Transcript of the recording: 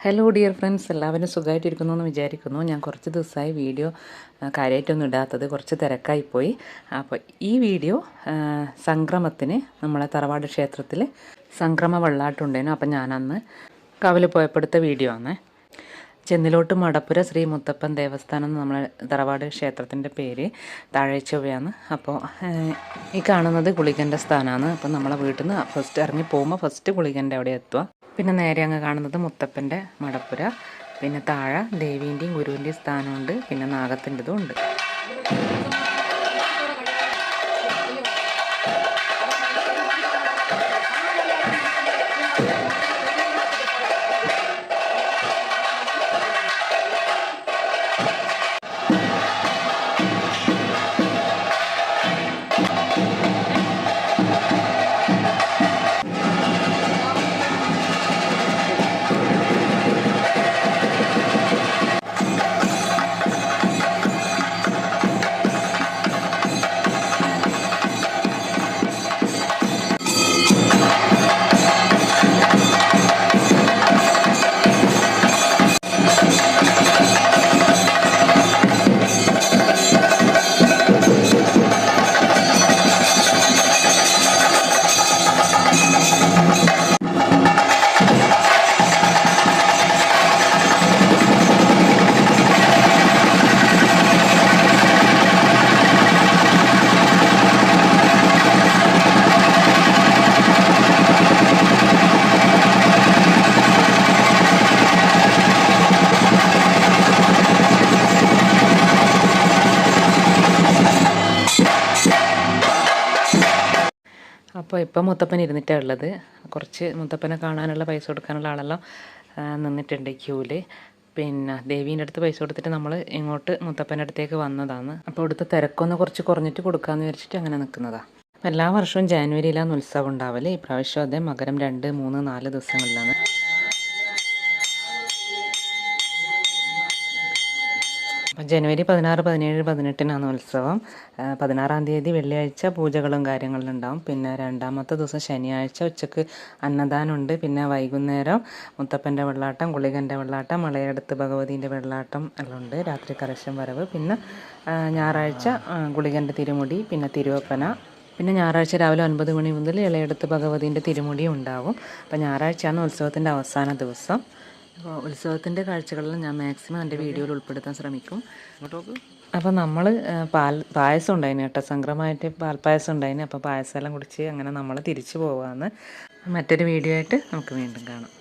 Hello dear friends, എല്ലാവരും സുഖമായിട്ടിരിക്കുന്നു എന്ന് വിചാരിക്കുന്നു. ഞാൻ കുറച്ച് ദിവസമായി വീഡിയോ കാര്യമായിട്ടൊന്നും ഇടാത്തത്, കുറച്ച് തിരക്കായിപ്പോയി. അപ്പോൾ ഈ വീഡിയോ സംക്രമത്തിന് നമ്മളെ തറവാട് ക്ഷേത്രത്തിൽ സംക്രമ വെള്ളാട്ടുണ്ടേനു. അപ്പം ഞാനന്ന് കവല് പോയപ്പെടുത്ത വീഡിയോ ആണ്. ചെന്നിലോട്ട് മടപ്പുര ശ്രീ മുത്തപ്പൻ ദേവസ്ഥാനം എന്ന് നമ്മളെ തറവാട് ക്ഷേത്രത്തിൻ്റെ പേര്. താഴേച്ചൊവ്വയാണ്. അപ്പോൾ ഈ കാണുന്നത് ഗുളികൻ്റെ സ്ഥാനമാണ്. അപ്പം നമ്മളെ വീട്ടിൽ നിന്ന് ഫസ്റ്റ് ഇറങ്ങി പോകുമ്പോൾ ഫസ്റ്റ് ഗുളികൻ്റെ അവിടെ എത്തുക. പിന്നെ നേരെ അങ്ങ് കാണുന്നത് മുത്തപ്പൻ്റെ മടപ്പുര. പിന്നെ താഴെ ദേവീൻ്റെയും ഗുരുവിൻ്റെയും സ്ഥാനമുണ്ട്. പിന്നെ നാഗത്തിൻ്റെതും ഉണ്ട്. അപ്പോൾ ഇപ്പം മുത്തപ്പൻ ഇരുന്നിട്ടാണ് ഉള്ളത്. കുറച്ച് മുത്തപ്പനെ കാണാനുള്ള പൈസ കൊടുക്കാനുള്ള ആളെല്ലാം നിന്നിട്ടുണ്ട് ക്യൂവിൽ. പിന്നെ ദേവീൻ്റെ അടുത്ത് പൈസ കൊടുത്തിട്ട് നമ്മൾ ഇങ്ങോട്ട് മുത്തപ്പൻ്റെ അടുത്തേക്ക് വന്നതാണ്. അപ്പോൾ ഇവിടുത്തെ തിരക്കൊന്ന് കുറച്ച് കുറഞ്ഞിട്ട് കൊടുക്കാമെന്ന് വിചാരിച്ചിട്ട് അങ്ങനെ നിൽക്കുന്നതാണ്. അപ്പോൾ എല്ലാ വർഷവും ജാനുവരിയിലാണ് ഉത്സവം ഉണ്ടാവല്. ഈ പ്രാവശ്യം അതേ മകരം 2, 3, 4 ദിവസങ്ങളിലാണ്. ജനുവരി 16, 17, 18 ഉത്സവം. 16-ാം തീയതി വെള്ളിയാഴ്ച പൂജകളും കാര്യങ്ങളും ഉണ്ടാവും. പിന്നെ 2-ാമത്തെ ദിവസം ശനിയാഴ്ച ഉച്ചക്ക് അന്നദാനമുണ്ട്. പിന്നെ വൈകുന്നേരം മുത്തപ്പൻ്റെ വെള്ളാട്ടം, ഗുളികൻ്റെ വെള്ളാട്ടം, മലയടുത്ത് ഭഗവതീൻ്റെ വെള്ളാട്ടം എല്ലാം ഉണ്ട്. രാത്രി കലശം വരവ്. പിന്നെ ഞായറാഴ്ച ഗുളികൻ്റെ തിരുമുടി, പിന്നെ തിരുവപ്പന. പിന്നെ ഞായറാഴ്ച രാവിലെ 9 മണി മുതൽ ഇളയടുത്ത് ഭഗവതീൻ്റെ തിരുമുടിയും ഉണ്ടാവും. അപ്പോൾ ഞായറാഴ്ചയാണ് ഉത്സവത്തിൻ്റെ അവസാന ദിവസം. അപ്പോൾ ഉത്സവത്തിൻ്റെ കാഴ്ചകളെല്ലാം ഞാൻ മാക്സിമം എൻ്റെ വീഡിയോയിൽ ഉൾപ്പെടുത്താൻ ശ്രമിക്കും. അപ്പോൾ നമ്മൾ പായസം ഉണ്ടായിന് കേട്ടോ. സംക്രമമായിട്ട് പാൽപ്പായസം ഉണ്ടായിന്. അപ്പോൾ പായസം എല്ലാം കുടിച്ച് അങ്ങനെ നമ്മൾ തിരിച്ചു പോകാമെന്ന്. മറ്റൊരു വീഡിയോ ആയിട്ട് നമുക്ക് വീണ്ടും കാണാം.